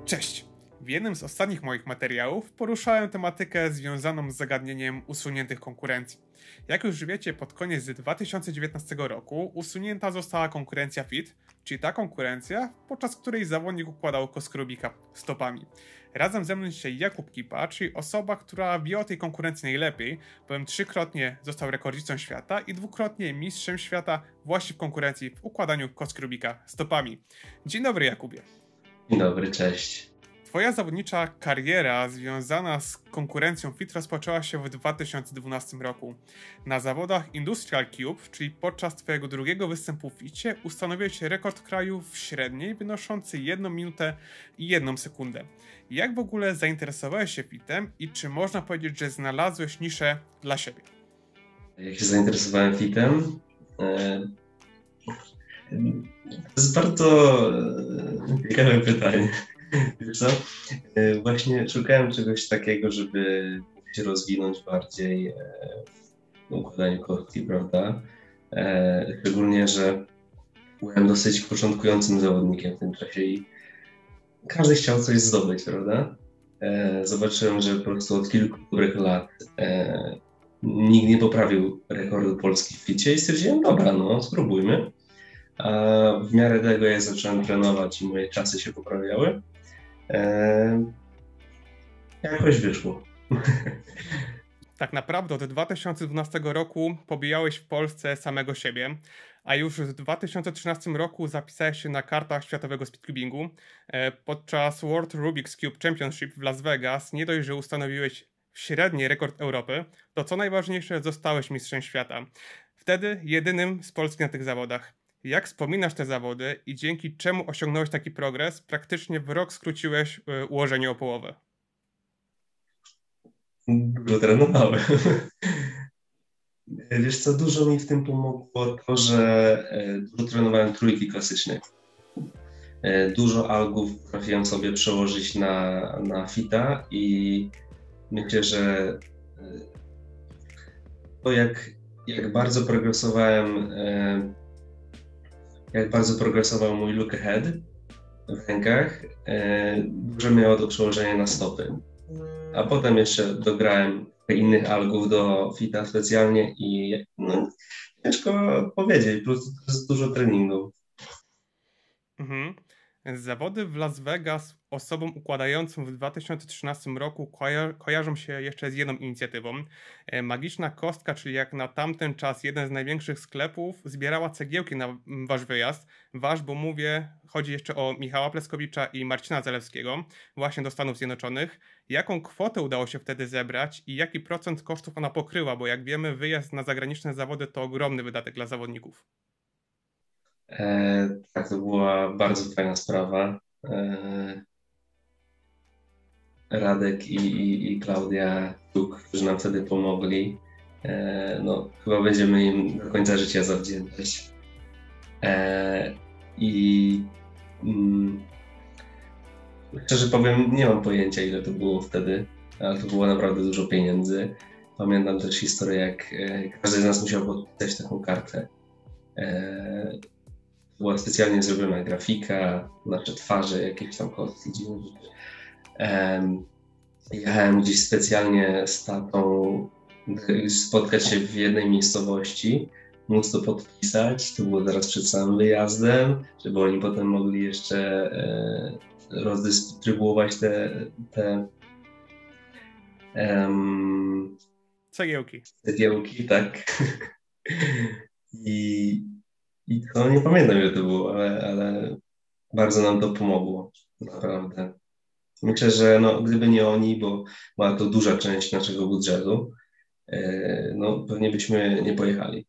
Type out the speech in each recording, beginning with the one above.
Cześć! W jednym z ostatnich moich materiałów poruszałem tematykę związaną z zagadnieniem usuniętych konkurencji. Jak już wiecie, pod koniec 2019 roku usunięta została konkurencja FIT, czyli ta konkurencja, podczas której zawodnik układał kostkę Rubika stopami. Razem ze mną dzisiaj Jakub Kipa, czyli osoba, która wie o tej konkurencji najlepiej, bowiem trzykrotnie został rekordzistą świata i dwukrotnie mistrzem świata właśnie w konkurencji w układaniu kostki Rubika stopami. Dzień dobry, Jakubie. Dzień dobry, cześć. Twoja zawodnicza kariera związana z konkurencją FIT rozpoczęła się w 2012 roku. Na zawodach Industrial Cube, czyli podczas twojego drugiego występu w FIT-cie, ustanowiłeś rekord kraju w średniej wynoszący 1 minutę i 1 sekundę. Jak w ogóle zainteresowałeś się FIT-em i czy można powiedzieć, że znalazłeś niszę dla siebie? Jak się zainteresowałem FIT-em? To jest bardzo ciekawe pytanie. Wiesz co? Właśnie szukałem czegoś takiego, żeby się rozwinąć bardziej w układaniu kostki, prawda? Szczególnie, że byłem dosyć początkującym zawodnikiem w tym czasie i każdy chciał coś zdobyć, prawda? Zobaczyłem, że po prostu od kilku dobrych lat nikt nie poprawił rekordu Polski w FIT-cie i stwierdziłem, dobra, no spróbujmy. A w miarę tego jak zacząłem trenować i moje czasy się poprawiały, jakoś wyszło. Tak naprawdę od 2012 roku pobijałeś w Polsce samego siebie, a już w 2013 roku zapisałeś się na kartach światowego speedcubingu. Podczas World Rubik's Cube Championship w Las Vegas nie dość, że ustanowiłeś średni rekord Europy, to co najważniejsze, zostałeś mistrzem świata. Wtedy jedynym z Polski na tych zawodach. Jak wspominasz te zawody i dzięki czemu osiągnąłeś taki progres? Praktycznie w rok skróciłeś ułożenie o połowę. Dużo trenowałem. Wiesz co, dużo mi w tym pomogło to, że dużo trenowałem trójki klasyczne. Dużo algów potrafiłem sobie przełożyć na FIT-a i myślę, że to jak bardzo progresował mój look ahead w rękach, dużo miało do przełożenia na stopy. A potem jeszcze dograłem innych algów do FIT-a specjalnie i no, ciężko powiedzieć, plus to jest dużo treningu. Zawody w Las Vegas osobom układającym w 2013 roku kojarzą się jeszcze z jedną inicjatywą. Magiczna Kostka, czyli jak na tamten czas jeden z największych sklepów, zbierała cegiełki na wasz wyjazd. Bo chodzi jeszcze o Michała Pleskowicza i Marcina Zalewskiego, właśnie do Stanów Zjednoczonych. Jaką kwotę udało się wtedy zebrać i jaki procent kosztów ona pokryła? Bo jak wiemy, wyjazd na zagraniczne zawody to ogromny wydatek dla zawodników. Tak, to była bardzo fajna sprawa. Radek i Klaudia, którzy nam wtedy pomogli. No, chyba będziemy im do końca życia zawdzięczać. Szczerze powiem, nie mam pojęcia, ile to było wtedy, ale to było naprawdę dużo pieniędzy. Pamiętam też historię, jak każdy z nas musiał podpisać taką kartę. Była specjalnie zrobiona grafika, nasze twarze, jakieś tam kostki dziwne rzeczy. Jechałem gdzieś specjalnie z tatą spotkać się w jednej miejscowości, móc to podpisać. To było zaraz przed samym wyjazdem, żeby oni potem mogli jeszcze rozdystrybuować te cegiełki, tak. I to nie pamiętam, ile to było, ale bardzo nam to pomogło, naprawdę. Myślę, że no, gdyby nie oni, bo była to duża część naszego budżetu, no pewnie byśmy nie pojechali.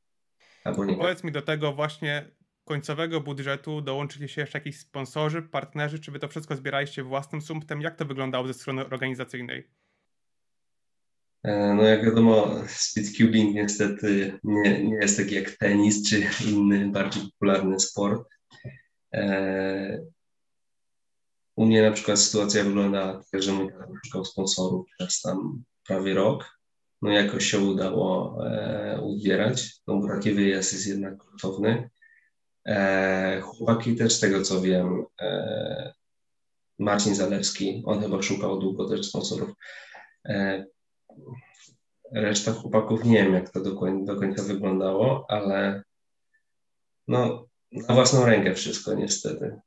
Albo nie. Powiedz mi, do tego właśnie końcowego budżetu dołączyli się jeszcze jakieś sponsorzy, partnerzy, czy wy to wszystko zbieraliście własnym sumptem? Jak to wyglądało ze strony organizacyjnej? No jak wiadomo, speedcubing niestety nie jest taki jak tenis czy inny bardziej popularny sport. U mnie na przykład sytuacja wygląda tak, że mój tata szukał sponsorów przez tam prawie rok. No jakoś się udało uzbierać, no bo taki wyjazd jest jednak kosztowny. Chłopaki też z tego co wiem Marcin Zalewski, on chyba szukał długo też sponsorów. Reszta chłopaków nie wiem, jak to do końca wyglądało, ale no, na własną rękę wszystko niestety.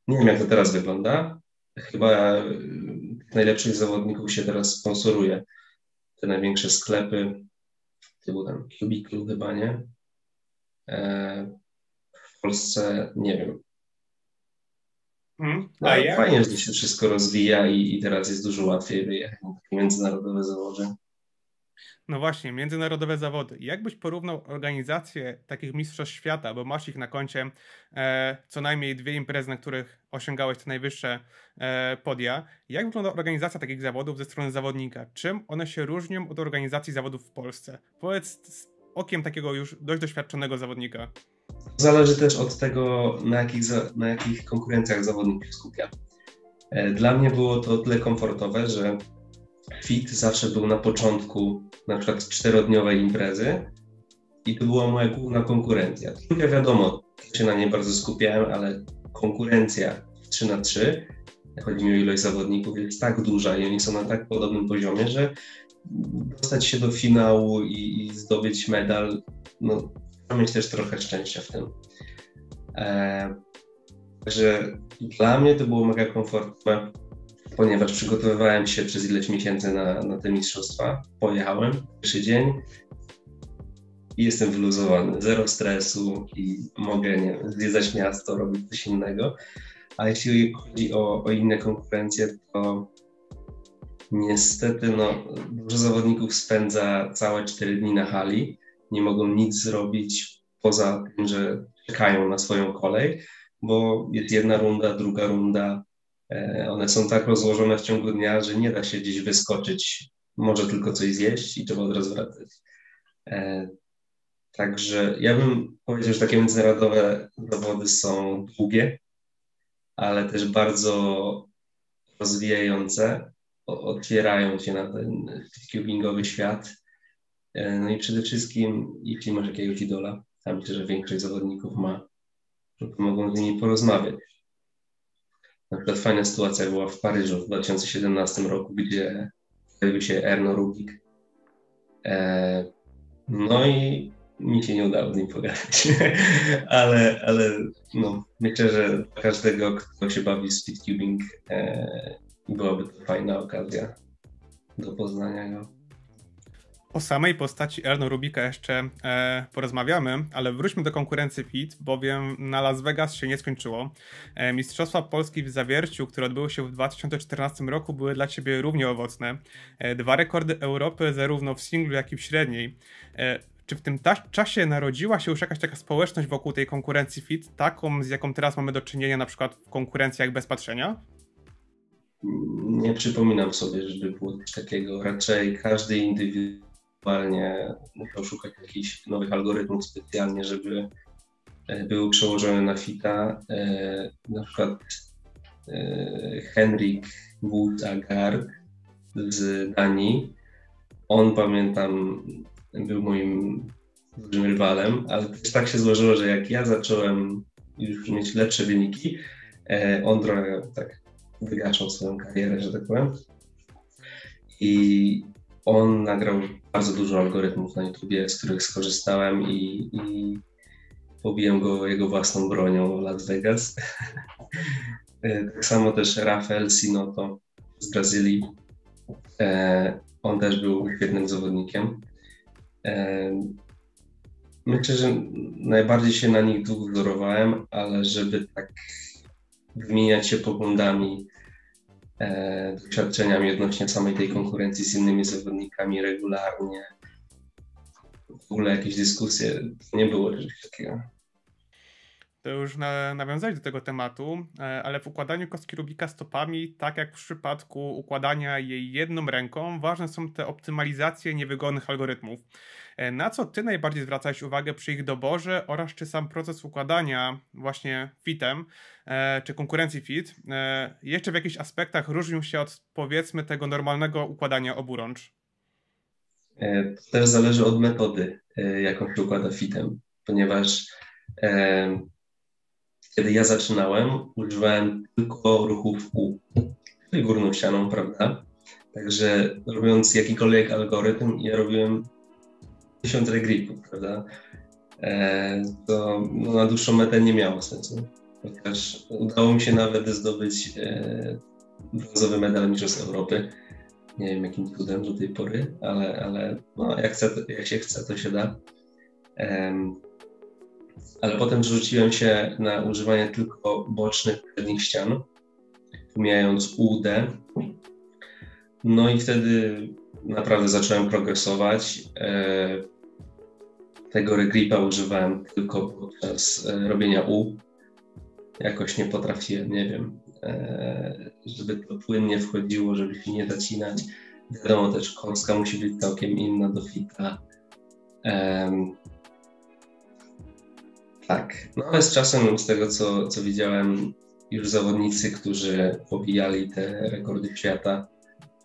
Nie wiem, jak to teraz wygląda. Chyba najlepszych zawodników się teraz sponsoruje. Te największe sklepy, typu tam Cubicle chyba, nie? W Polsce nie wiem. No, ale fajnie, że się wszystko rozwija i teraz jest dużo łatwiej wyjechać na takie międzynarodowe zawody. No właśnie, międzynarodowe zawody. Jak byś porównał organizację takich mistrzostw świata, bo masz ich na koncie co najmniej 2 imprezy, na których osiągałeś te najwyższe podia. Jak wygląda organizacja takich zawodów ze strony zawodnika? Czym one się różnią od organizacji zawodów w Polsce? Powiedz z okiem takiego już dość doświadczonego zawodnika. Zależy też od tego, na jakich konkurencjach zawodnik się skupia. Dla mnie było to o tyle komfortowe, że FIT zawsze był na początku na przykład 4-dniowej imprezy i to była moja główna konkurencja. Tylko wiadomo, się na niej bardzo skupiałem, ale konkurencja 3x3, chodzi mi o ilość zawodników, jest tak duża i oni są na tak podobnym poziomie, że dostać się do finału i zdobyć medal, no trzeba mieć też trochę szczęścia w tym. Także dla mnie to było mega komfortowe, ponieważ przygotowywałem się przez ileś miesięcy na te mistrzostwa. Pojechałem pierwszy dzień i jestem wyluzowany, zero stresu i mogę, nie wiem, zwiedzać miasto, robić coś innego. A jeśli chodzi o inne konkurencje, to niestety dużo zawodników spędza całe 4 dni na hali. Nie mogą nic zrobić poza tym, że czekają na swoją kolej, bo jest jedna runda, druga runda. One są tak rozłożone w ciągu dnia, że nie da się gdzieś wyskoczyć. Może tylko coś zjeść i trzeba od razu wracać. Także ja bym powiedział, że takie międzynarodowe zawody są długie, ale też bardzo rozwijające. Otwierają cię na ten cubingowy świat. No i przede wszystkim, jeśli masz jakiegoś idola, a myślę, że większość zawodników ma, to mogą z nimi porozmawiać. Na przykład fajna sytuacja była w Paryżu w 2017 roku, gdzie pojawił się Erno Rubik. No i mi się nie udało z nim pogadać, ale no, myślę, że dla każdego, kto się bawi w speedcubing, byłaby to fajna okazja do poznania go. O samej postaci Erno Rubika jeszcze porozmawiamy, ale wróćmy do konkurencji FIT, bowiem na Las Vegas się nie skończyło. Mistrzostwa Polski w zawierciu, które odbyły się w 2014 roku, były dla Ciebie równie owocne. 2 rekordy Europy zarówno w singlu, jak i w średniej. Czy w tym czasie narodziła się już jakaś taka społeczność wokół tej konkurencji FIT, taką, z jaką teraz mamy do czynienia na przykład w konkurencjach bez patrzenia? Nie przypominam sobie, żeby było coś takiego. Raczej każdy indywidualnie musiał szukać jakichś nowych algorytmów specjalnie, żeby były przełożone na FIT-a. Na przykład Henrik Wood-Agard z Danii. On, pamiętam, był moim dużym rywalem, ale też tak się złożyło, że jak ja zacząłem już mieć lepsze wyniki, on trochę tak wygaszał swoją karierę, że tak powiem. I on nagrał bardzo dużo algorytmów na YouTubie, z których skorzystałem i pobiłem go jego własną bronią w Las Vegas. Tak samo też Rafael Sinoto z Brazylii. On też był świetnym zawodnikiem. Myślę, że najbardziej się na nich dwóch wzorowałem, ale żeby tak wymieniać się poglądami, doświadczeniami odnośnie samej tej konkurencji z innymi zawodnikami regularnie, w ogóle jakieś dyskusje, nie było czegoś takiego. To już nawiązać do tego tematu, ale w układaniu kostki Rubika stopami, tak jak w przypadku układania jej jedną ręką, ważne są te optymalizacje niewygodnych algorytmów. Na co ty najbardziej zwracałeś uwagę przy ich doborze oraz czy sam proces układania właśnie FIT-em, czy konkurencji FIT, jeszcze w jakichś aspektach różnił się od, powiedzmy, tego normalnego układania oburącz? To też zależy od metody, jaką się układa FIT-em, ponieważ kiedy ja zaczynałem, używałem tylko ruchów U, czyli górną ścianą, prawda? Także robiąc jakikolwiek algorytm, ja robiłem 1000 regripów, prawda? To no, na dłuższą metę nie miało sensu. Chociaż udało mi się nawet zdobyć brązowy medal Mistrzostw Europy. Nie wiem jakim cudem do tej pory, ale no, jak się chce, to się da. Ale potem rzuciłem się na używanie tylko bocznych przednich ścian, pomijając UD. No i wtedy naprawdę zacząłem progresować. Tego regripa używałem tylko podczas robienia U. Jakoś nie potrafiłem, nie wiem, żeby to płynnie wchodziło, żeby się nie zacinać. Wiadomo też, kostka musi być całkiem inna do fita. Tak, no ale z czasem, z tego co widziałem, już zawodnicy, którzy pobijali te rekordy świata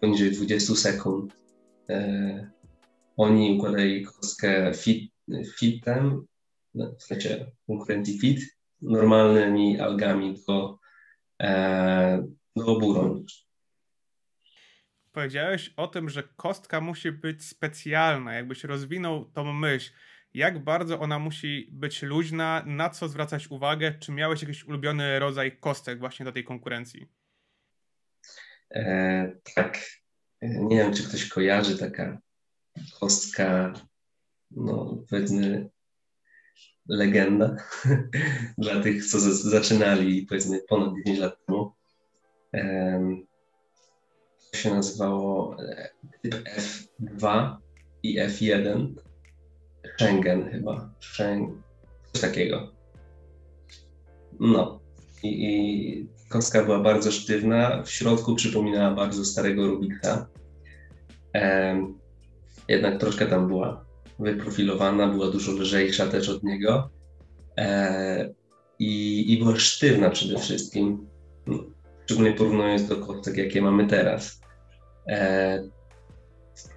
poniżej 20 sekund, oni układali kostkę fitem, w sensie konkurencji fit, normalnymi algami do oburącz. Powiedziałeś o tym, że kostka musi być specjalna. Jakbyś rozwinął tą myśl, jak bardzo ona musi być luźna, na co zwracać uwagę? Czy miałeś jakiś ulubiony rodzaj kostek właśnie do tej konkurencji? Tak. Nie wiem, czy ktoś kojarzy taka kostka, no powiedzmy legenda dla tych, co zaczynali powiedzmy ponad 10 lat temu. To się nazywało typ F2 i F1. Schengen chyba. Coś takiego. No. I kostka była bardzo sztywna. W środku przypominała bardzo starego Rubiksa. Jednak troszkę tam była wyprofilowana, była dużo lżejsza też od niego. I była sztywna przede wszystkim. Szczególnie porównując do kostek, jakie mamy teraz.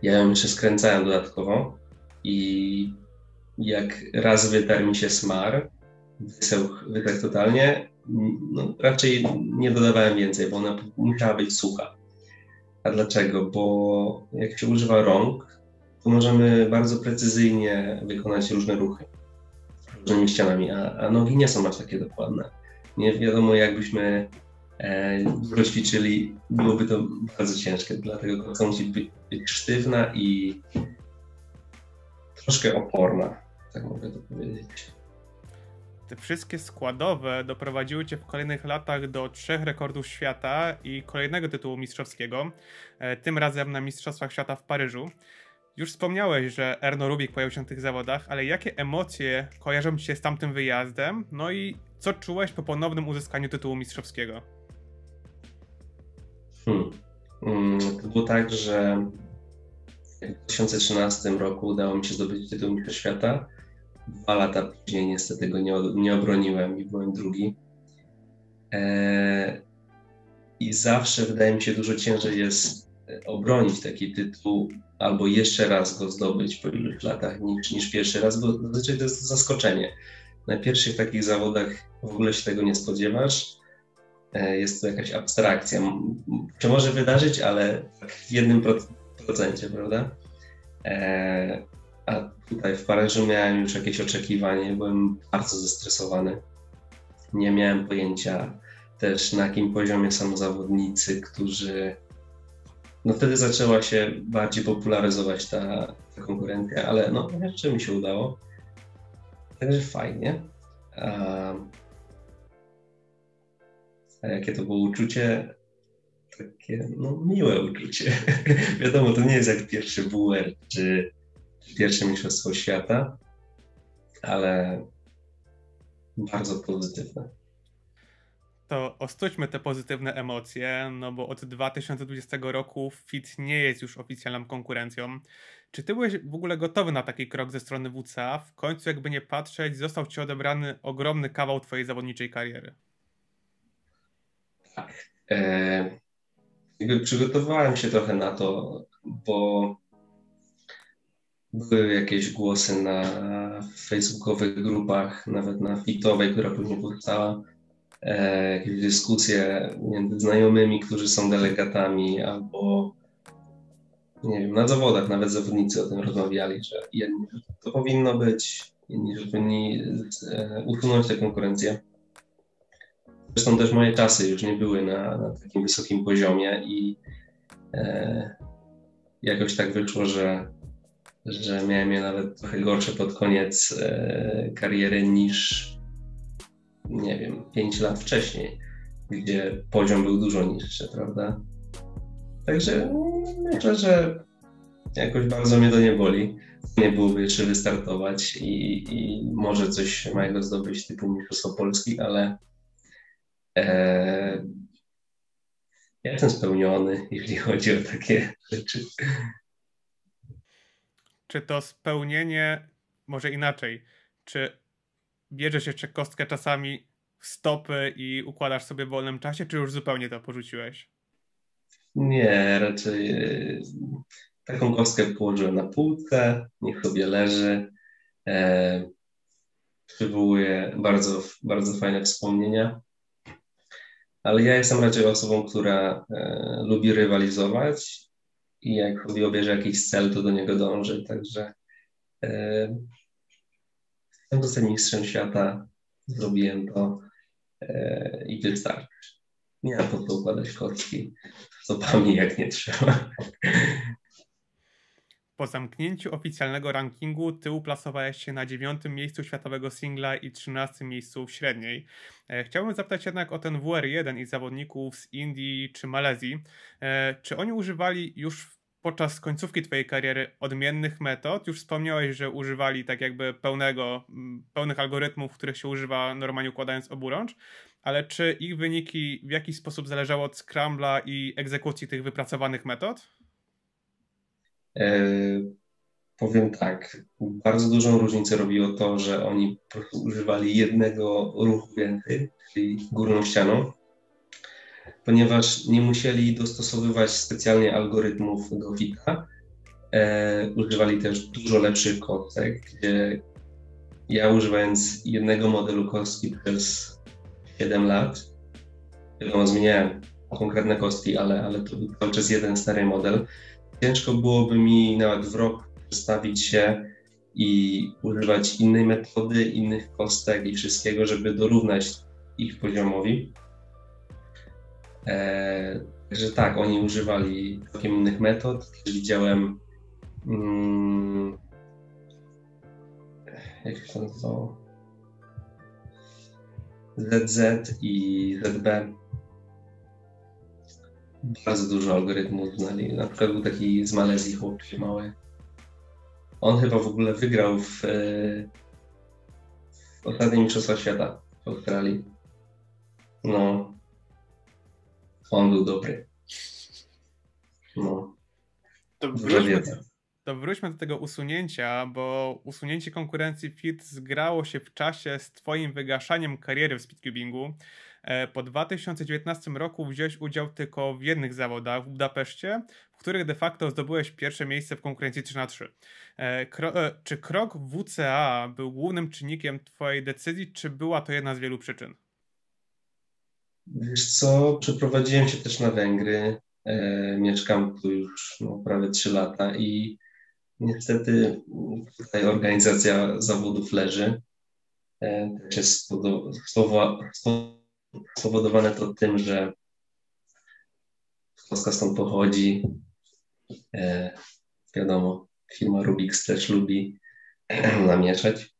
Ja ją jeszcze skręcałem dodatkowo i jak raz wytarł mi się smar, wysechł totalnie, no, raczej nie dodawałem więcej, bo ona musiała być sucha. A dlaczego? Bo jak się używa rąk, to możemy bardzo precyzyjnie wykonać różne ruchy różnymi ścianami, a nogi nie są aż takie dokładne. Nie wiadomo, jakbyśmy dużo ćwiczyli, byłoby to bardzo ciężkie, dlatego kostka musi być sztywna i troszkę oporna, tak mogę to powiedzieć. Te wszystkie składowe doprowadziły cię w kolejnych latach do 3 rekordów świata i kolejnego tytułu mistrzowskiego, tym razem na Mistrzostwach Świata w Paryżu. Już wspomniałeś, że Erno Rubik pojawił się na tych zawodach, ale jakie emocje kojarzą ci się z tamtym wyjazdem? No i co czułeś po ponownym uzyskaniu tytułu mistrzowskiego? To było tak, że w 2013 roku udało mi się zdobyć tytuł mistrza świata. 2 lata później niestety go nie obroniłem i byłem drugi. I zawsze wydaje mi się dużo ciężej jest obronić taki tytuł albo jeszcze raz go zdobyć po iluś latach niż pierwszy raz, bo zazwyczaj to jest zaskoczenie. Na pierwszych takich zawodach w ogóle się tego nie spodziewasz. Jest to jakaś abstrakcja. To może wydarzyć, ale tak w 1%, prawda? A tutaj w Paryżu miałem już jakieś oczekiwanie, byłem bardzo zestresowany. Nie miałem pojęcia też, na jakim poziomie są zawodnicy, którzy... No wtedy zaczęła się bardziej popularyzować ta konkurencja, ale no jeszcze mi się udało. Także fajnie. A jakie to było uczucie? Takie no, miłe uczucie. Wiadomo, to nie jest jak pierwszy WR czy pierwsze Mistrzostwo Świata, ale bardzo pozytywne. To ostudźmy te pozytywne emocje, no bo od 2020 roku FIT nie jest już oficjalną konkurencją. Czy ty byłeś w ogóle gotowy na taki krok ze strony WCA? W końcu, jakby nie patrzeć, został ci odebrany ogromny kawał twojej zawodniczej kariery. Tak. Jakby przygotowałem się trochę na to, bo były jakieś głosy na facebookowych grupach, nawet na fitowej, która później powstała, jakieś dyskusje między znajomymi, którzy są delegatami, albo nie wiem, na zawodach nawet zawodnicy o tym rozmawiali, że jedni, że to powinno być, inni, że powinni usunąć tę konkurencję. Zresztą też moje czasy już nie były na takim wysokim poziomie i jakoś tak wyszło, że miałem je nawet trochę gorsze pod koniec kariery niż, nie wiem, 5 lat wcześniej, gdzie poziom był dużo niższy, prawda? Także myślę, że jakoś bardzo mnie to nie boli. Nie byłoby jeszcze wystartować i może coś małego zdobyć typu Mistrzostwo Polski, ale ja jestem spełniony, jeśli chodzi o takie rzeczy. Czy to spełnienie, może inaczej, czy bierzesz jeszcze kostkę czasami w stopy i układasz sobie w wolnym czasie, czy już zupełnie to porzuciłeś? Nie, raczej taką kostkę położyłem na półce, niech sobie leży. Przywołuje bardzo, bardzo fajne wspomnienia. Ale ja jestem raczej osobą, która lubi rywalizować i jak sobie obierze jakiś cel, to do niego dąży. Także chcę zostać mistrzem świata, zrobiłem to i wystarczy. Nie ma po co układać kostki stopami, jak nie trzeba. Po zamknięciu oficjalnego rankingu ty uplasowałeś się na 9. miejscu światowego singla i 13. miejscu w średniej. Chciałbym zapytać jednak o ten WR1 i zawodników z Indii czy Malezji. Czy oni używali już podczas końcówki twojej kariery odmiennych metod? Już wspomniałeś, że używali tak jakby pełnych algorytmów, których się używa normalnie układając oburącz, ale czy ich wyniki w jakiś sposób zależały od scrambla i egzekucji tych wypracowanych metod? Powiem tak, bardzo dużą różnicę robiło to, że oni po prostu używali jednego ruchu więcej, czyli górną ścianą, ponieważ nie musieli dostosowywać specjalnie algorytmów do hita. Używali też dużo lepszych kostek, gdzie ja używając jednego modelu kostki przez 7 lat, wiadomo, zmieniałem konkretne kostki, ale to był cały czas jeden stary model. Ciężko byłoby mi nawet w rok przestawić się i używać innej metody, innych kostek i wszystkiego, żeby dorównać ich poziomowi. Także tak, oni używali całkiem innych metod. Też widziałem, jak się to nazywało? ZZ i ZB. Bardzo dużo algorytmów znali. Na przykład był taki z Malezji chłopczyk mały. On chyba w ogóle wygrał w ostatnim Mistrzostwach Świata w Australii. No, on był dobry. No, to wróćmy do tego usunięcia, bo usunięcie konkurencji FIT zgrało się w czasie z twoim wygaszaniem kariery w speedcubingu. Po 2019 roku wziąłeś udział tylko w jednych zawodach w Budapeszcie, w których de facto zdobyłeś pierwsze miejsce w konkurencji 3x3. Czy krok w WCA był głównym czynnikiem twojej decyzji, czy była to jedna z wielu przyczyn? Wiesz co, przeprowadziłem się też na Węgry. Mieszkam tu już prawie 3 lata i niestety tutaj organizacja zawodów leży. Też jest spowodowane to tym, że Polska stąd pochodzi. Wiadomo, firma Rubix też lubi namieszać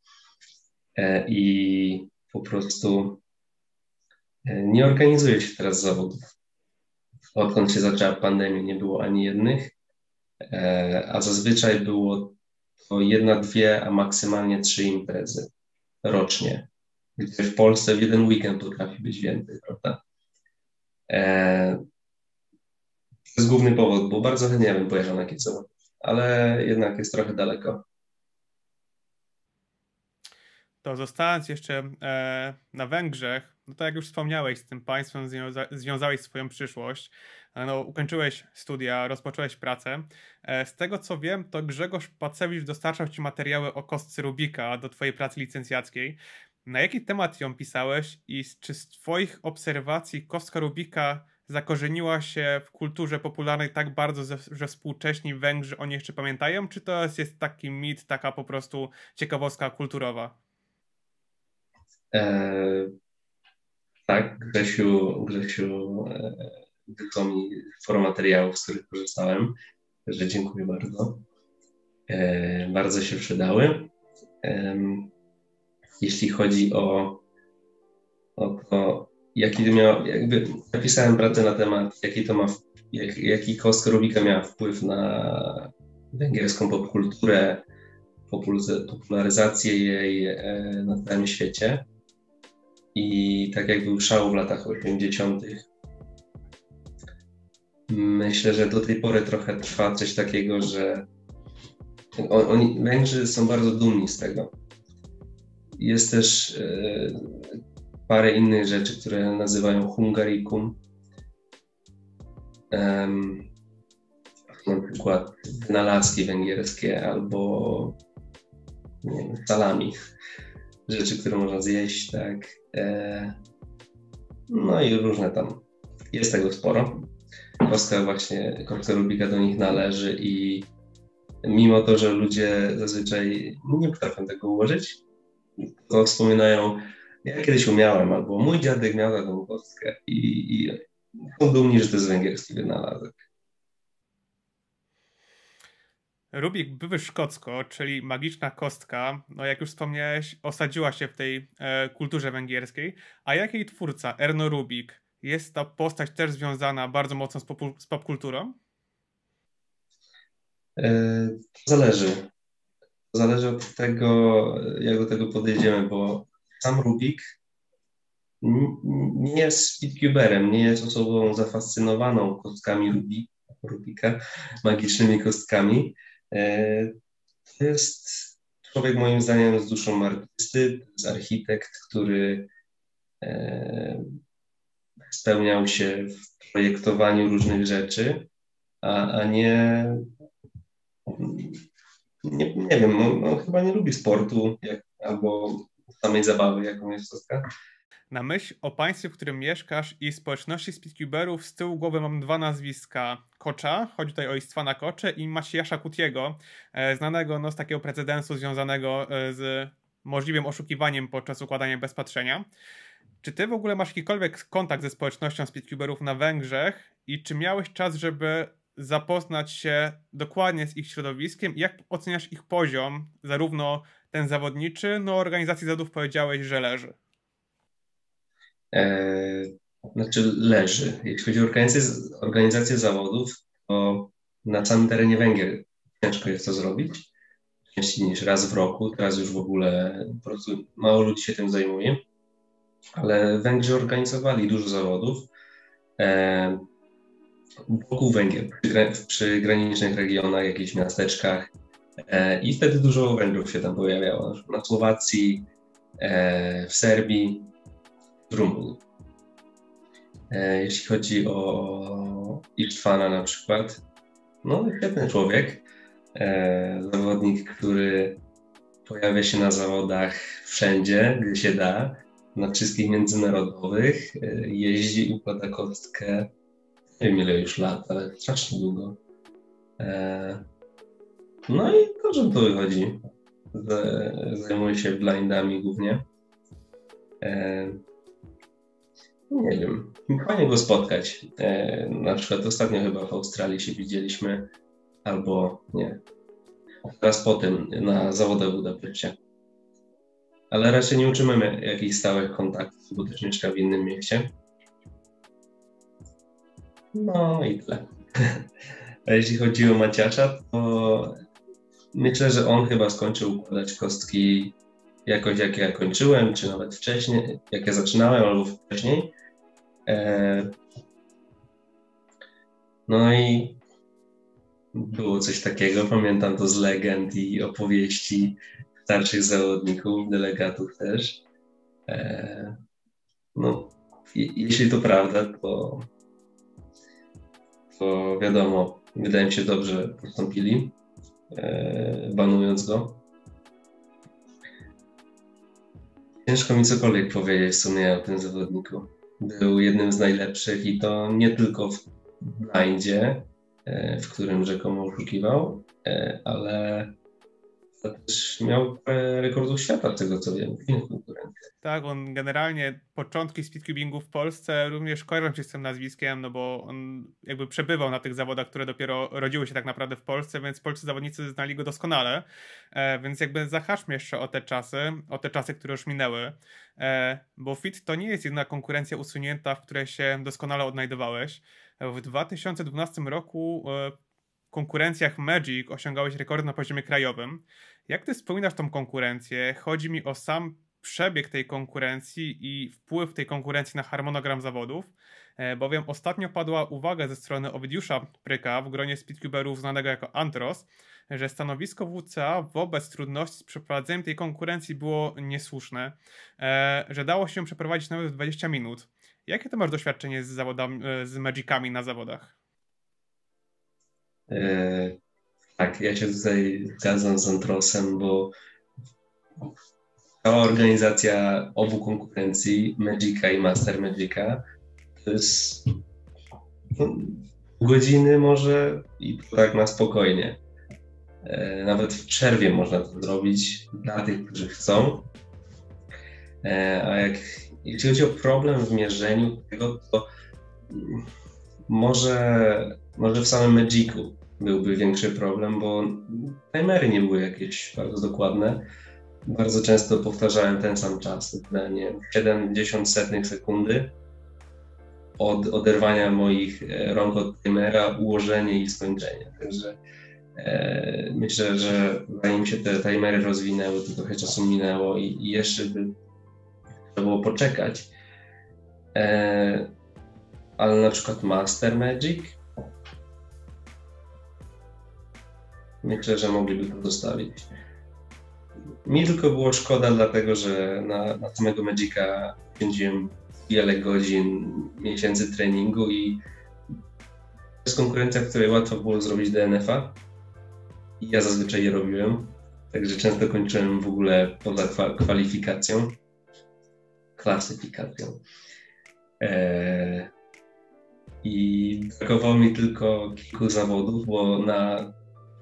i po prostu nie organizuje się teraz zawodów. Odkąd się zaczęła pandemia, nie było ani jednych, a zazwyczaj było to 1, 2, a maksymalnie 3 imprezy rocznie, gdzie w Polsce w jeden weekend potrafi być więcej, prawda? To jest główny powód, bo bardzo chętnie bym pojechał na kilka zawodów, ale jednak jest trochę daleko. To zostając jeszcze na Węgrzech, no to jak już wspomniałeś, z tym państwem związałeś swoją przyszłość. No, ukończyłeś studia, rozpocząłeś pracę. Z tego co wiem, to Grzegorz Pacewicz dostarczał ci materiały o kostce Rubika do twojej pracy licencjackiej. Na jaki temat ją pisałeś i czy z twoich obserwacji kostka Rubika zakorzeniła się w kulturze popularnej tak bardzo, że współcześni Węgrzy o niej jeszcze pamiętają, czy to jest taki mit, taka po prostu ciekawostka kulturowa? E, tak, Grzesiu wysłał mi sporo materiałów, z których korzystałem, także dziękuję bardzo. Bardzo się przydały. Jeśli chodzi o to, jaki to miał, jakby napisałem pracę na temat, jaki kostka Rubika miała wpływ na węgierską popkulturę, popularyzację jej na całym świecie. I tak jak był szał w latach 80., myślę, że do tej pory trochę trwa coś takiego, że Węgrzy są bardzo dumni z tego. Jest też parę innych rzeczy, które nazywają Hungarikum. Na przykład wynalazki węgierskie albo nie wiem, salami. Rzeczy, które można zjeść, tak. No i różne tam. Jest tego sporo. Kostka Rubika do nich należy i mimo to, że ludzie zazwyczaj nie potrafią tego ułożyć, to wspominają, ja kiedyś umiałem, albo mój dziadek miał taką kostkę i są dumni, że to jest węgierski wynalazek. Rubik były szkocko, czyli magiczna kostka, no jak już wspomniałeś, osadziła się w tej kulturze węgierskiej, a jak jej twórca, Erno Rubik, jest ta postać też związana bardzo mocno z popkulturą? To zależy. Zależy od tego, jak do tego podejdziemy, bo sam Rubik nie jest speedcuberem, nie jest osobą zafascynowaną kostkami Rubika, magicznymi kostkami. To jest człowiek moim zdaniem z duszą artysty, to jest architekt, który spełniał się w projektowaniu różnych rzeczy, a nie wiem, on chyba nie lubi sportu albo samej zabawy, jaką jest kostka. Na myśl o państwie, w którym mieszkasz i społeczności speedcuberów z tyłu głowy mam dwa nazwiska. Kocza, chodzi tutaj o Istwana Kocze i Maciejasza Kutiego, znanego z takiego precedensu związanego z możliwym oszukiwaniem podczas układania bez patrzenia. Czy ty w ogóle masz jakikolwiek kontakt ze społecznością speedcuberów na Węgrzech i czy miałeś czas, żeby zapoznać się dokładnie z ich środowiskiem i jak oceniasz ich poziom, zarówno ten zawodniczy, organizacji zawodów powiedziałeś, że leży. Znaczy leży. Jeśli chodzi o organizację zawodów, to na całym terenie Węgier ciężko jest to zrobić. Częściej niż raz w roku. Teraz już w ogóle po prostu mało ludzi się tym zajmuje. Ale Węgrzy organizowali dużo zawodów wokół Węgier, w przygranicznych regionach, jakichś miasteczkach. I wtedy dużo Węgrów się tam pojawiało. Na Słowacji, w Serbii, w Rumunii. Jeśli chodzi o Istwana na przykład, świetny człowiek, zawodnik, który pojawia się na zawodach wszędzie, gdzie się da, na wszystkich międzynarodowych, jeździ, układa kostkę, nie wiem ile już lat, ale strasznie długo. No i dobrze to wychodzi. Zajmuje się blindami głównie. Nie wiem, fajnie go spotkać. Na przykład ostatnio chyba w Australii się widzieliśmy, albo nie, teraz po tym na zawodach w Budapeszcie. Ale raczej nie utrzymamy jakichś stałych kontaktów, bo też mieszka w innym mieście. No i tyle. A jeśli chodzi o Maciasza, to myślę, że on chyba skończył układać kostki jakoś jak ja kończyłem, czy nawet wcześniej, jak ja zaczynałem, albo wcześniej. No i było coś takiego, pamiętam to z legend i opowieści starszych zawodników, delegatów też. Jeśli to prawda, to wiadomo, wydaje mi się dobrze postąpili, banując go. Ciężko mi cokolwiek powiedzieć w sumie o tym zawodniku. Był jednym z najlepszych i to nie tylko w blindzie, w którym rzekomo oszukiwał, ale też miał rekordów świata, z tego co wiem, w innych konkurencjach. Tak, on generalnie początki speedcubingu w Polsce również kojarzą się z tym nazwiskiem, no bo on jakby przebywał na tych zawodach, które dopiero rodziły się tak naprawdę w Polsce, więc polscy zawodnicy znali go doskonale, więc jakby zahaczmy jeszcze o te czasy, które już minęły, bo FIT to nie jest jedna konkurencja usunięta, w której się doskonale odnajdowałeś. W 2012 roku w konkurencjach Magic osiągałeś rekordy na poziomie krajowym. Jak ty wspominasz tą konkurencję? Chodzi mi o sam przebieg tej konkurencji i wpływ tej konkurencji na harmonogram zawodów, bowiem ostatnio padła uwaga ze strony Ovidiusza Pryka w gronie speedcuberów znanego jako Antros, że stanowisko WCA wobec trudności z przeprowadzeniem tej konkurencji było niesłuszne, że dało się przeprowadzić nawet w 20 minut. Jakie ty masz doświadczenie z zawodami, z Magicami na zawodach? Tak, ja się tutaj zgadzam z Antrosem, bo cała organizacja obu konkurencji, Magica i Master Magica, to jest godziny może i to tak na spokojnie. Nawet w przerwie można to zrobić dla tych, którzy chcą. A jeśli chodzi o problem w mierzeniu tego, to może w samym Magicu byłby większy problem, bo timery nie były jakieś bardzo dokładne. Bardzo często powtarzałem ten sam czas, nie 0,7 sekundy od oderwania moich rąk od timera, ułożenie i skończenie. Także myślę, że zanim się te timery rozwinęły, to trochę czasu minęło i jeszcze by trzeba było poczekać. Ale na przykład Master Magic, myślę, że mogliby to zostawić. Mi tylko było szkoda, dlatego że na samego Magica spędziłem wiele godzin, miesięcy treningu i to jest konkurencja, w której łatwo było zrobić DNF-a i ja zazwyczaj je robiłem, także często kończyłem w ogóle poza klasyfikacją. I brakowało mi tylko kilku zawodów, bo na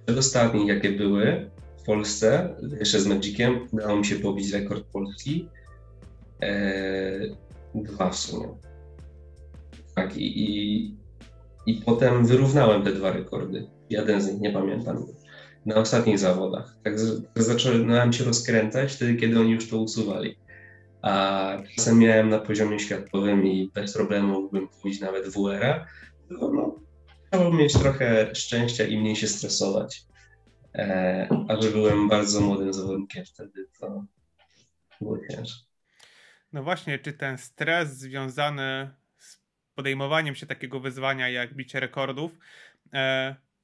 przedostatnich, jakie były w Polsce, jeszcze z Magiciem, udało mi się pobić rekord Polski. 2 w sumie. Tak, i potem wyrównałem te 2 rekordy. Jeden z nich nie pamiętam. Na ostatnich zawodach. Tak zacząłem się rozkręcać wtedy, kiedy oni już to usuwali. A czasem miałem na poziomie światowym i bez problemu mógłbym pójść nawet w WR-a, tylko trzeba mieć trochę szczęścia i mniej się stresować. A że byłem bardzo młodym zawodnikiem wtedy, to było ciężko. No właśnie, czy ten stres związany z podejmowaniem się takiego wyzwania jak bicie rekordów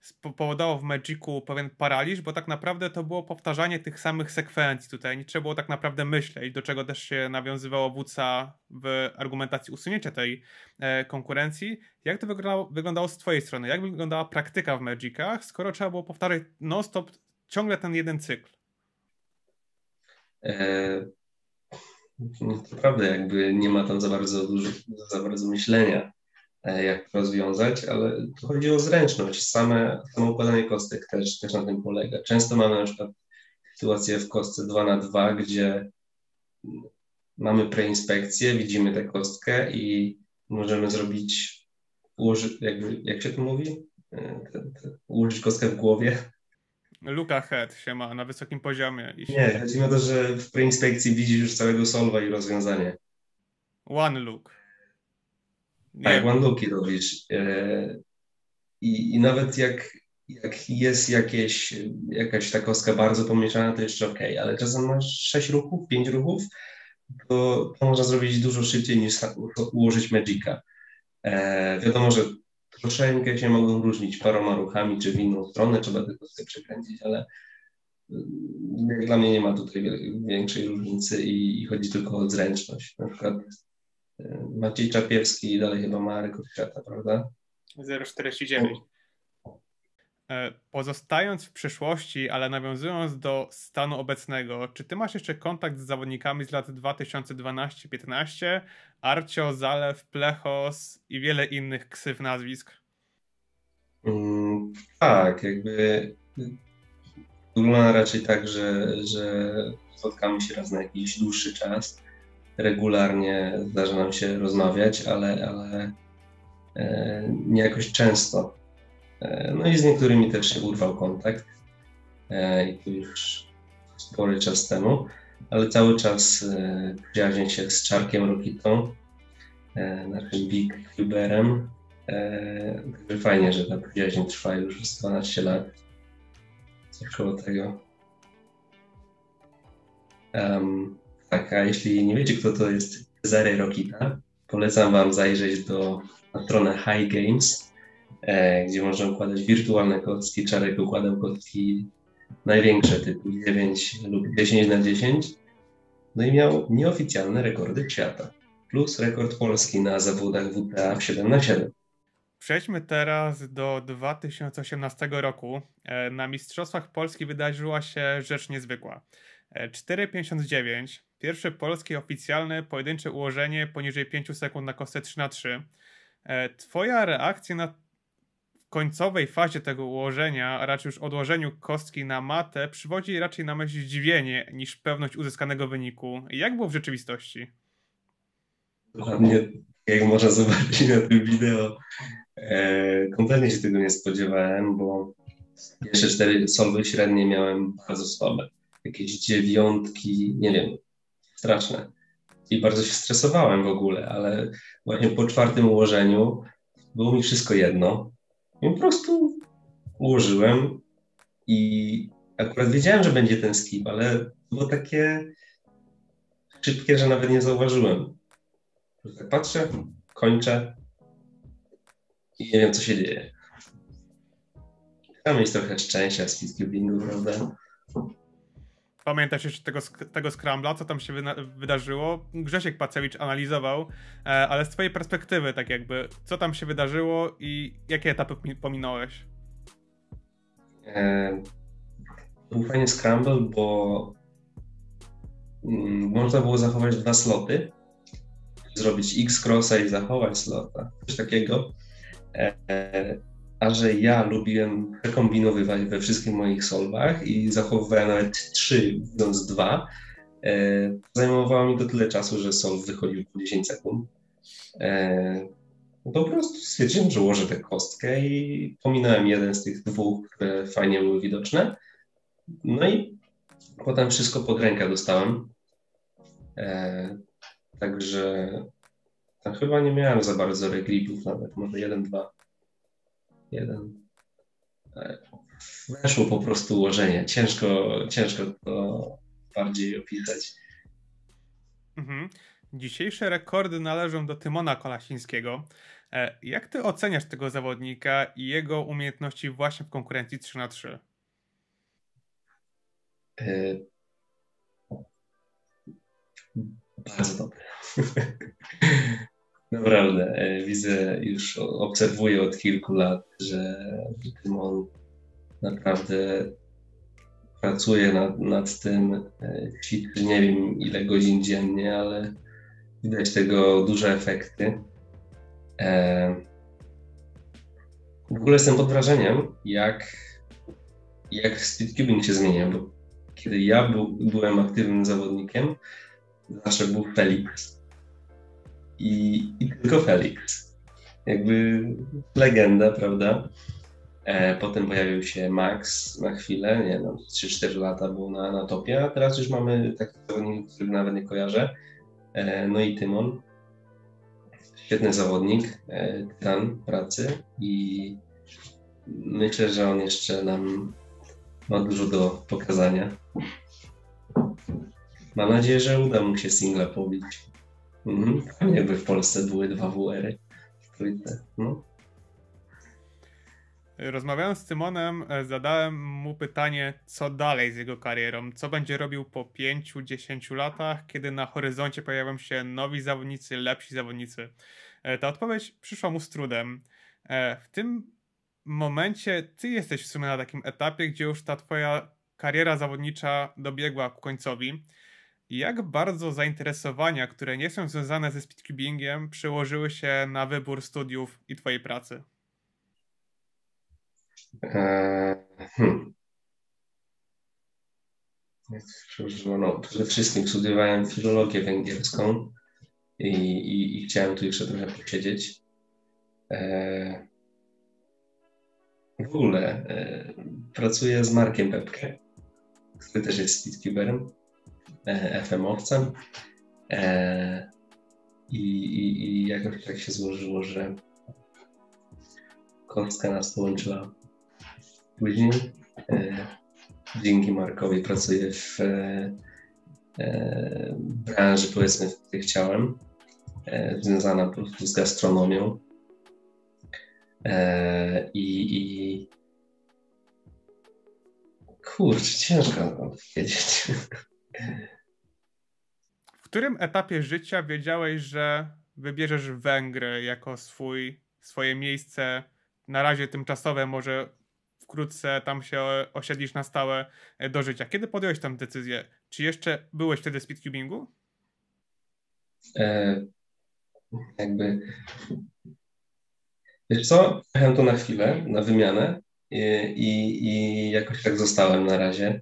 spowodował w Magicu pewien paraliż, bo tak naprawdę to było powtarzanie tych samych sekwencji tutaj. Nie trzeba było tak naprawdę myśleć, do czego też się nawiązywało WCA w argumentacji usunięcia tej konkurencji. Jak to wyglądało z twojej strony? Jak wyglądała praktyka w Magicach, skoro trzeba było powtarzać non-stop ciągle ten jeden cykl? To prawda, jakby nie ma tam za bardzo myślenia, jak to rozwiązać, ale to chodzi o zręczność. Samo układanie kostek też na tym polega. Często mamy na przykład sytuację w kostce 2x2, gdzie mamy preinspekcję, widzimy tę kostkę i możemy zrobić, jak się to mówi? Ułożyć kostkę w głowie. Look ahead się ma na wysokim poziomie. Nie, chodzi o to, że w preinspekcji widzisz już całego solwa i rozwiązanie. One look. Tak, one looki robisz. I nawet jak jest jakaś ta kostka bardzo pomieszana, to jeszcze okej, ale czasem masz 6 ruchów, 5 ruchów, to można zrobić dużo szybciej niż ułożyć Magica. Wiadomo, że troszeczkę się mogą różnić paroma ruchami, czy w inną stronę, trzeba tylko sobie przekręcić, ale jak dla mnie nie ma tutaj większej różnicy i chodzi tylko o zręczność. Na przykład Maciej Czapiewski dalej chyba ma rekord świata, prawda? 0,49. Pozostając w przeszłości, ale nawiązując do stanu obecnego, czy ty masz jeszcze kontakt z zawodnikami z lat 2012-15? Arcio, Zalew, Plechos i wiele innych ksyw nazwisk? Tak, jakby wygląda raczej tak, że spotkamy się raz na jakiś dłuższy czas. Regularnie zdarza nam się rozmawiać, ale nie jakoś często. No i z niektórymi też się urwał kontakt. I to już spory czas temu, ale cały czas przyjaźnię się z Czarkiem Rokitą, naszym Big Cuberem. Także fajnie, że ta przyjaźń trwa już z 12 lat. Coś koło tego. Tak, a jeśli nie wiecie, kto to jest Cezary Rokita, polecam wam zajrzeć na stronę High Games, gdzie można układać wirtualne kostki. Czarek układał kostki największe, typu 9 lub 10 na 10. No i miał nieoficjalne rekordy świata, plus rekord Polski na zawodach WTA w 7 na 7. Przejdźmy teraz do 2018 roku. Na Mistrzostwach Polski wydarzyła się rzecz niezwykła. 4,59. Pierwsze polskie oficjalne pojedyncze ułożenie poniżej 5 sekund na kostce 3 na 3. Twoja reakcja na końcowej fazie tego ułożenia, a raczej już odłożeniu kostki na matę, przywodzi raczej na myśl zdziwienie niż pewność uzyskanego wyniku. Jak było w rzeczywistości? Dokładnie, jak można zobaczyć na tym wideo, kompletnie się tego nie spodziewałem, bo pierwsze 4 solwy średnie miałem bardzo słabe. Jakieś 9, nie wiem, straszne. I bardzo się stresowałem w ogóle, ale właśnie po 4 ułożeniu było mi wszystko jedno. I po prostu ułożyłem i akurat wiedziałem, że będzie ten skip, ale to było takie szybkie, że nawet nie zauważyłem. Tak patrzę, kończę i nie wiem, co się dzieje. Trzeba mieć trochę szczęścia z speedcubingu, prawda? Pamiętasz jeszcze tego scrambla, co tam się wydarzyło? Grzesiek Pacewicz analizował, ale z twojej perspektywy, tak jakby, co tam się wydarzyło i jakie etapy pominąłeś? Był fajny scramble, bo można było zachować 2 sloty, zrobić X-crossa i zachować slota, coś takiego. A że ja lubiłem przekombinowywać we wszystkich moich solwach i zachowywałem nawet 3, widząc 2, zajmowało mi to tyle czasu, że solw wychodził po 10 sekund. Po prostu stwierdziłem, że ułożę tę kostkę i pominąłem jeden z tych 2, które fajnie były widoczne. No i potem wszystko pod rękę dostałem. Także tam chyba nie miałem za bardzo regripów nawet, może 1, 2. 1. Weszło po prostu ułożenie. Ciężko to bardziej opisać. Dzisiejsze rekordy należą do Tymona Kolasińskiego. Jak ty oceniasz tego zawodnika i jego umiejętności właśnie w konkurencji 3 na 3? Bardzo dobre. Naprawdę, widzę, już obserwuję od kilku lat, że Tymon naprawdę pracuje nad tym, ćwiczy nie wiem ile godzin dziennie, ale widać tego duże efekty. W ogóle jestem pod wrażeniem, jak speedcubing się zmienia, bo kiedy ja byłem aktywnym zawodnikiem, zawsze był Felix i tylko Felix. Jakby legenda, prawda? Potem pojawił się Max na chwilę, nie wiem, 3-4 lata był na topie, a teraz już mamy takich zawodników, których nawet nie kojarzę. No i Tymon. Świetny zawodnik, tytan pracy i myślę, że on jeszcze nam ma dużo do pokazania. Mam nadzieję, że uda mu się singla pobić. Fajnie by w Polsce były 2 WR-y w trójce. No. Rozmawiając z Tymonem, zadałem mu pytanie, co dalej z jego karierą, co będzie robił po 5-10 latach, kiedy na horyzoncie pojawią się nowi zawodnicy, lepsi zawodnicy. Ta odpowiedź przyszła mu z trudem. W tym momencie ty jesteś w sumie na takim etapie, gdzie już ta twoja kariera zawodnicza dobiegła ku końcowi. Jak bardzo zainteresowania, które nie są związane ze speedcubingiem, przełożyły się na wybór studiów i twojej pracy? E, hmm. No, przede wszystkim studiowałem filologię węgierską i chciałem tu jeszcze trochę posiedzieć. W ogóle pracuję z Markiem Pepkę, który też jest speedcuberem, FM-owcem. I jakoś tak się złożyło, że kostka nas połączyła później. Dzięki Markowi pracuję w branży, powiedzmy, w której chciałem, związana po prostu z gastronomią. Kurczę, ciężko odpowiedzieć. W którym etapie życia wiedziałeś, że wybierzesz Węgry jako swoje miejsce, na razie tymczasowe, może wkrótce tam się osiedlisz na stałe do życia? Kiedy podjąłeś tę decyzję? Czy jeszcze byłeś wtedy w speedcubingu? Jakby, wiesz co, jechałem tu na chwilę, na wymianę i jakoś tak zostałem na razie.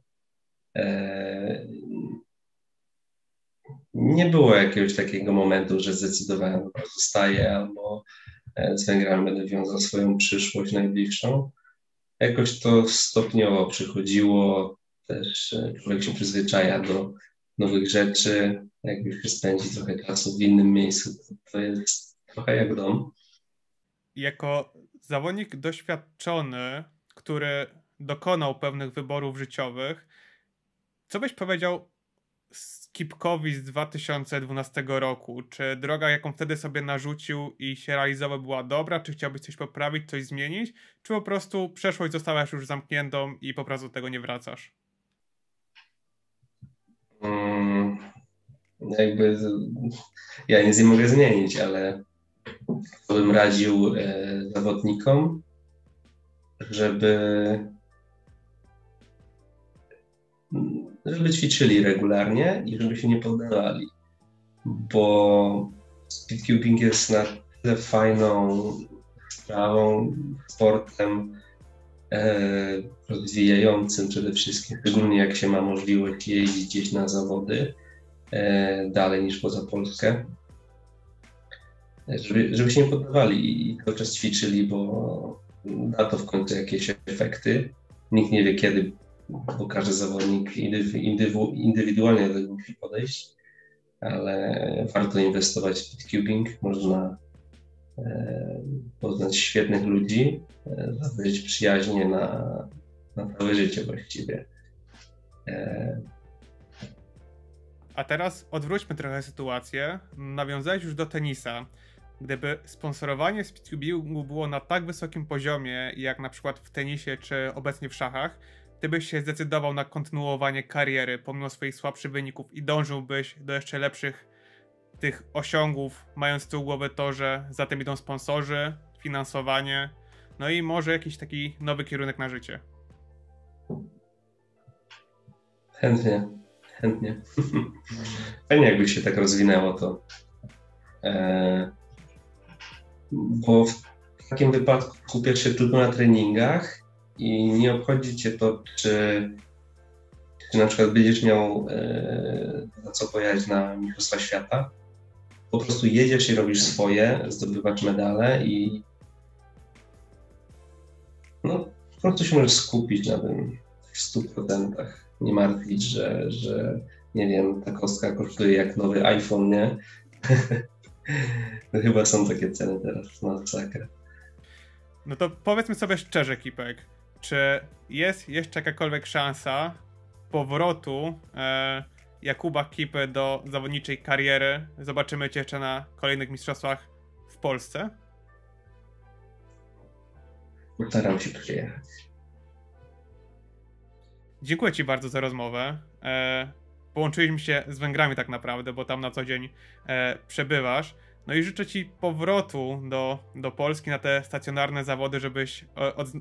Nie było jakiegoś takiego momentu, że zdecydowałem, że zostaję albo z Węgrami będę wiązał swoją przyszłość najbliższą. Jakoś to stopniowo przychodziło, też człowiek się przyzwyczaja do nowych rzeczy, jak już się spędzi trochę czasu w innym miejscu, to jest trochę jak dom. Jako zawodnik doświadczony, który dokonał pewnych wyborów życiowych, co byś powiedział Skipkowi z 2012 roku? Czy droga, jaką wtedy sobie narzucił i się realizował, była dobra? Czy chciałbyś coś poprawić, coś zmienić? Czy po prostu przeszłość zostałaś już zamkniętą i po prostu do tego nie wracasz? Jakby ja nic nie mogę zmienić, ale to bym radził zawodnikom, żeby ćwiczyli regularnie i żeby się nie poddawali, bo speedcubing jest na tyle fajną sprawą, sportem rozwijającym przede wszystkim, szczególnie jak się ma możliwość jeździć gdzieś na zawody dalej niż poza Polskę, żeby się nie poddawali i cały czas ćwiczyli, bo da to w końcu jakieś efekty. Nikt nie wie kiedy, bo każdy zawodnik indywidualnie do tego musi podejść, ale warto inwestować w speedcubing. Można poznać świetnych ludzi, zawrzeć przyjaźnie na całe życie właściwie. A teraz odwróćmy trochę sytuację. Nawiązałeś już do tenisa. Gdyby sponsorowanie speedcubingu było na tak wysokim poziomie, jak na przykład w tenisie czy obecnie w szachach, ty byś się zdecydował na kontynuowanie kariery pomimo swoich słabszych wyników i dążyłbyś do jeszcze lepszych tych osiągów, mając z tyłu głowy to, że za tym idą sponsorzy, finansowanie, no i może jakiś taki nowy kierunek na życie. Chętnie. Fajnie jakby się tak rozwinęło to. Bo w takim wypadku skupiasz się tylko na treningach i nie obchodzi cię to, czy na przykład będziesz miał na co pojechać na Mistrzostwa Świata. Po prostu jedziesz i robisz swoje, zdobywasz medale i no, po prostu się możesz skupić na tym w 100%. Nie martwić, że nie wiem, ta kostka kosztuje jak nowy iPhone, nie? No chyba są takie ceny teraz, masakra. No to powiedzmy sobie szczerze, Kipek, czy jest jeszcze jakakolwiek szansa powrotu Jakuba Kipy do zawodniczej kariery? Zobaczymy cię jeszcze na kolejnych mistrzostwach w Polsce? Staram się przyjechać. Dziękuję ci bardzo za rozmowę. Połączyliśmy się z Węgrami tak naprawdę, bo tam na co dzień przebywasz. No i życzę Ci powrotu do Polski na te stacjonarne zawody, żebyś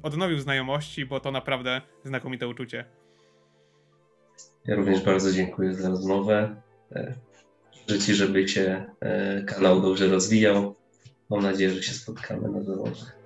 odnowił znajomości, bo to naprawdę znakomite uczucie. Ja również bardzo dziękuję za rozmowę. Życzę Ci, żeby się kanał dobrze rozwijał. Mam nadzieję, że się spotkamy na zawodach.